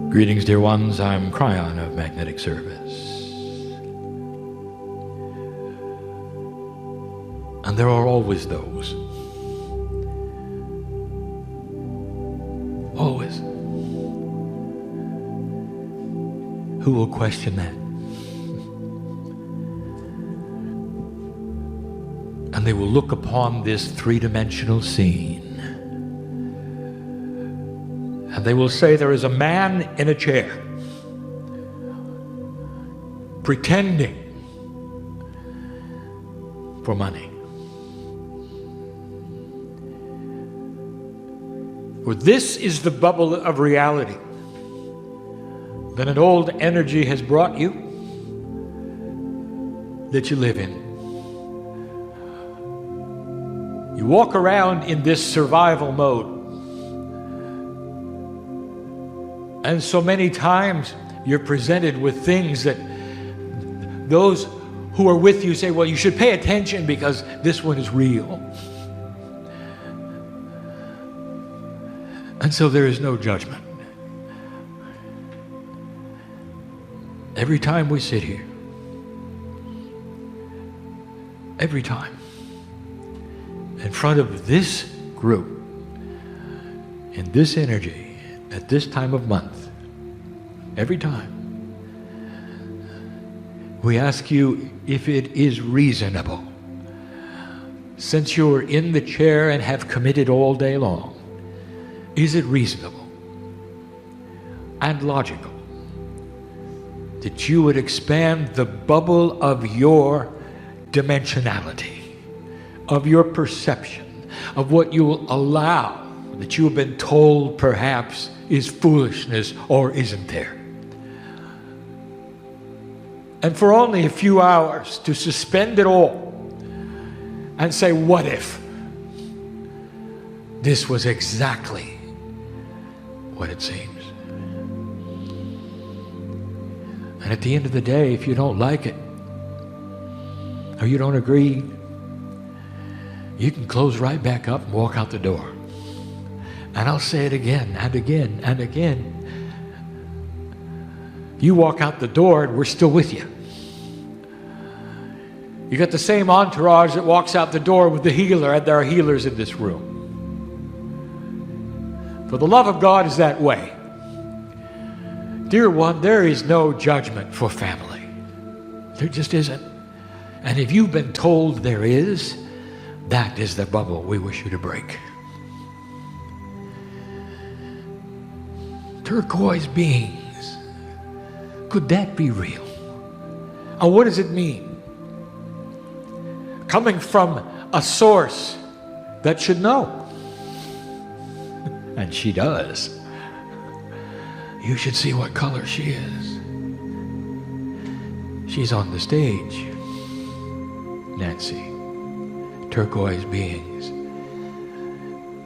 Greetings, dear ones. I'm Cryon of Magnetic Service. And there are always those, always, who will question that. And they will look upon this three-dimensional scene and they will say there is a man in a chair pretending for money. For this is the bubble of reality that an old energy has brought you that you live in. You walk around in this survival mode. And so many times you're presented with things that those who are with you say, well, you should pay attention because this one is real. And so there is no judgment. Every time we sit here, every time, in front of this group, in this energy, at this time of month, every time, we ask you if it is reasonable, since you're in the chair and have committed all day long, is it reasonable and logical that you would expand the bubble of your dimensionality, of your perception, of what you will allow, that you have been told perhaps is foolishness or isn't there? And for only a few hours to suspend it all and say, what if this was exactly what it seems? And at the end of the day, if you don't like it or you don't agree, you can close right back up and walk out the door. And I'll say it again and again and again. You walk out the door and we're still with you. You got the same entourage that walks out the door with the healer, and there are healers in this room. For the love of God is that way. Dear one, there is no judgment for family. There just isn't. And if you've been told there is, that is the bubble we wish you to break. Turquoise beings. Could that be real? And what does it mean? Coming from a source that should know. And she does. You should see what color she is. She's on the stage. Nancy. Turquoise beings.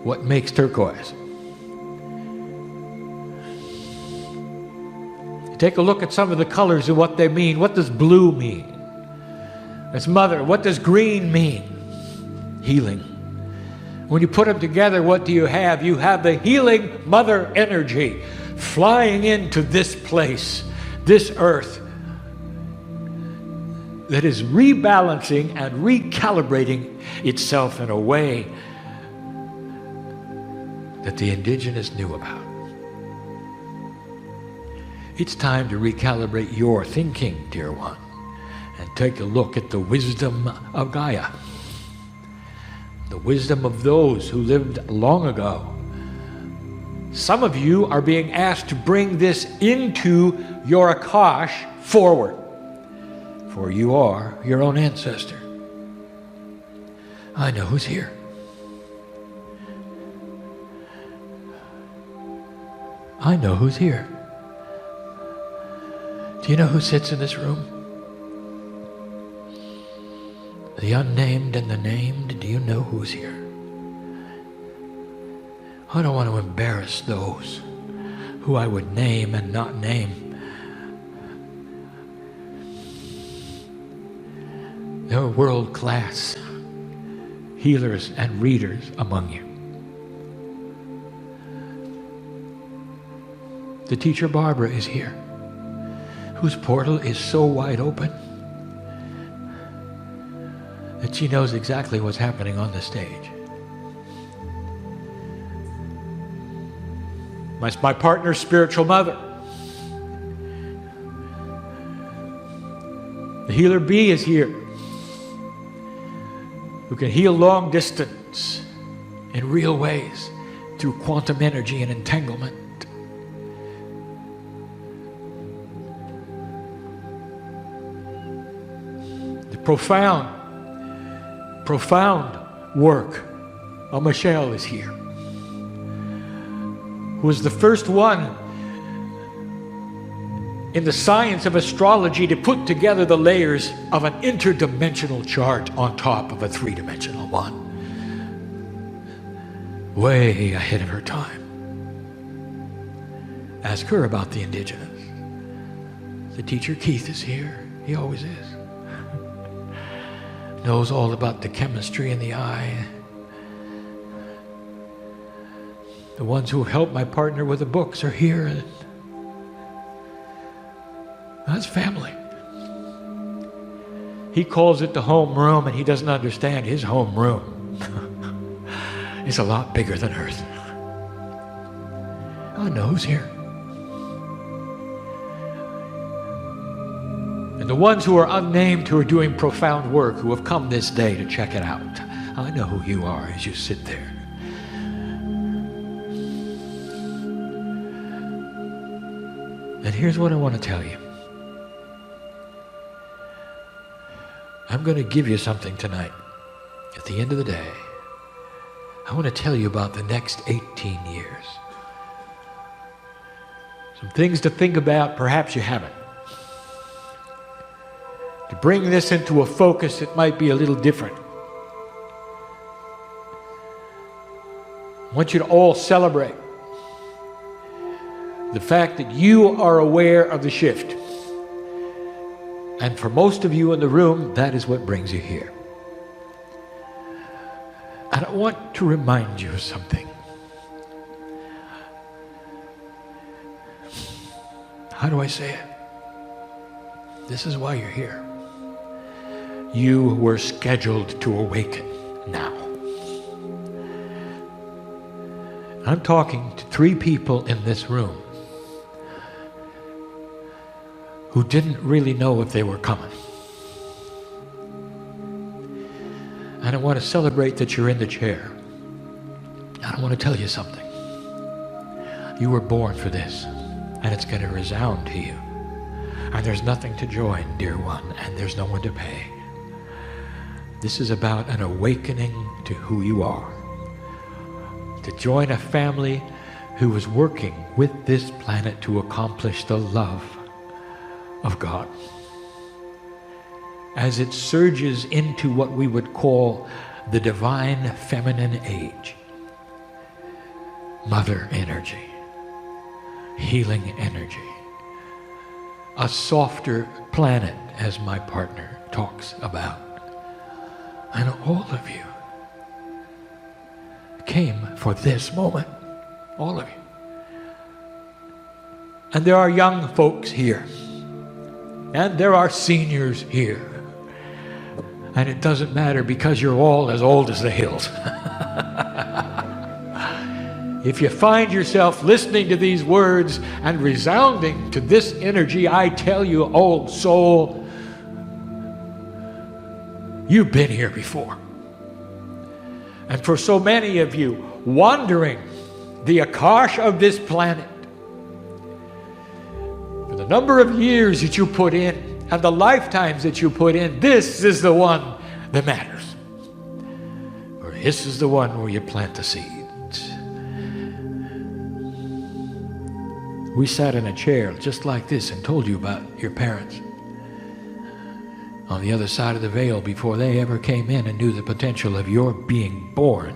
What makes turquoise? Take a look at some of the colors and what they mean. What does blue mean? It's mother. What does green mean? Healing. When you put them together, what do you have? You have the healing mother energy flying into this place, this earth, that is rebalancing and recalibrating itself in a way that the indigenous knew about. It's time to recalibrate your thinking, dear one, and take a look at the wisdom of Gaia, the wisdom of those who lived long ago. Some of you are being asked to bring this into your Akash forward, for you are your own ancestor. I know who's here. I know who's here. Do you know who sits in this room? The unnamed and the named. Do you know who's here? I don't want to embarrass those who I would name and not name. There are world-class healers and readers among you. The teacher Barbara is here, whose portal is so wide open that she knows exactly what's happening on the stage. My partner's spiritual mother. The healer bee is here, who can heal long distance in real ways through quantum energy and entanglement. The profound work of Michelle is here, who was the first one in the science of astrology to put together the layers of an interdimensional chart on top of a three-dimensional one. Way ahead of her time. Ask her about the indigenous. The teacher Keith is here. He always is. Knows all about the chemistry in the eye. The ones who helped my partner with the books are here. That's family. He calls it the home room, and he doesn't understand his home room. It's a lot bigger than Earth. I know who's here. And the ones who are unnamed, who are doing profound work, who have come this day to check it out. I know who you are as you sit there. And here's what I want to tell you. I'm going to give you something tonight. At the end of the day, I want to tell you about the next 18 years. Some things to think about, perhaps you haven't. To bring this into a focus, it might be a little different. I want you to all celebrate the fact that you are aware of the shift. And for most of you in the room, that is what brings you here. And I want to remind you of something. How do I say it? This is why you're here. You were scheduled to awaken now. I'm talking to 3 people in this room who didn't really know if they were coming. And I want to celebrate that you're in the chair. And I want to tell you something. You were born for this, and it's going to resound to you. And there's nothing to join, dear one, and there's no one to pay. This is about an awakening to who you are. To join a family who is working with this planet to accomplish the love of God. As it surges into what we would call the divine feminine age. Mother energy. Healing energy. A softer planet, as my partner talks about. And all of you came for this moment. All of you. And there are young folks here. And there are seniors here. And it doesn't matter because you're all as old as the hills. If you find yourself listening to these words and resounding to this energy, I tell you, old soul, you've been here before. And for so many of you, wandering the Akash of this planet, for the number of years that you put in and the lifetimes that you put in, this is the one that matters. Or this is the one where you plant the seeds. We sat in a chair just like this and told you about your parents on the other side of the veil before they ever came in and knew the potential of your being born.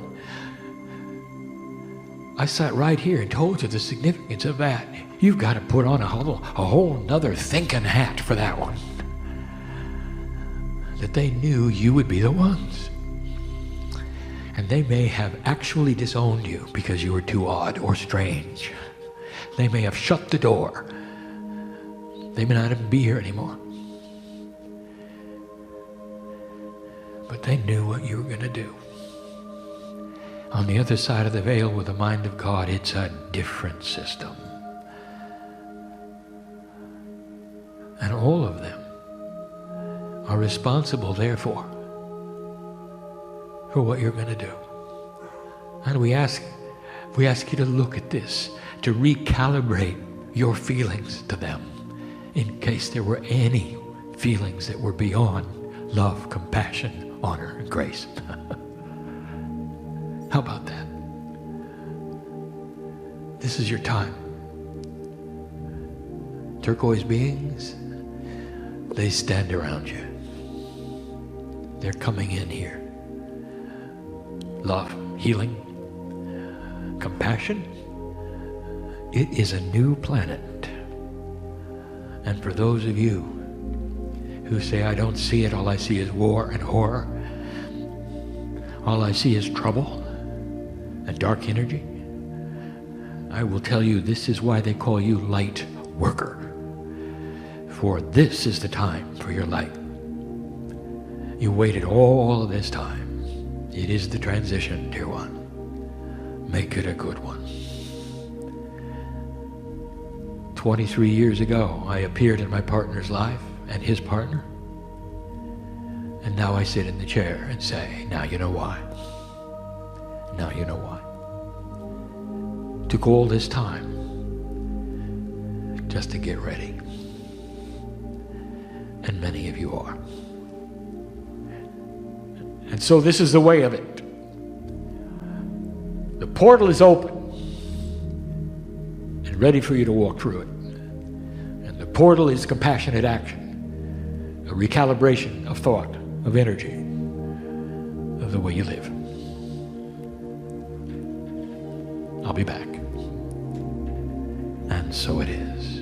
I sat right here and told you the significance of that. You've got to put on a whole nother thinking hat for that one. That they knew you would be the ones. And they may have actually disowned you because you were too odd or strange. They may have shut the door. They may not even be here anymore. But they knew what you were going to do. On the other side of the veil with the mind of God, it's a different system. And all of them are responsible, therefore, for what you're going to do. And we ask you to look at this, to recalibrate your feelings to them, in case there were any feelings that were beyond love, compassion, honor, and grace. How about that? This is your time. Turquoise beings, they stand around you. They're coming in here. Love, healing, compassion. It is a new planet. And for those of you who say, I don't see it, all I see is war and horror, all I see is trouble and dark energy, I will tell you, this is why they call you light worker. For this is the time for your light. You waited all of this time. It is the transition, dear one. Make it a good one. 23 years ago, I appeared in my partner's life and his partner. And now I sit in the chair and say, now you know why. Now you know why. Took all this time just to get ready. And many of you are. And so this is the way of it. The portal is open and ready for you to walk through it. And the portal is compassionate action, a recalibration of thought, of energy, of the way you live. I'll be back. And so it is.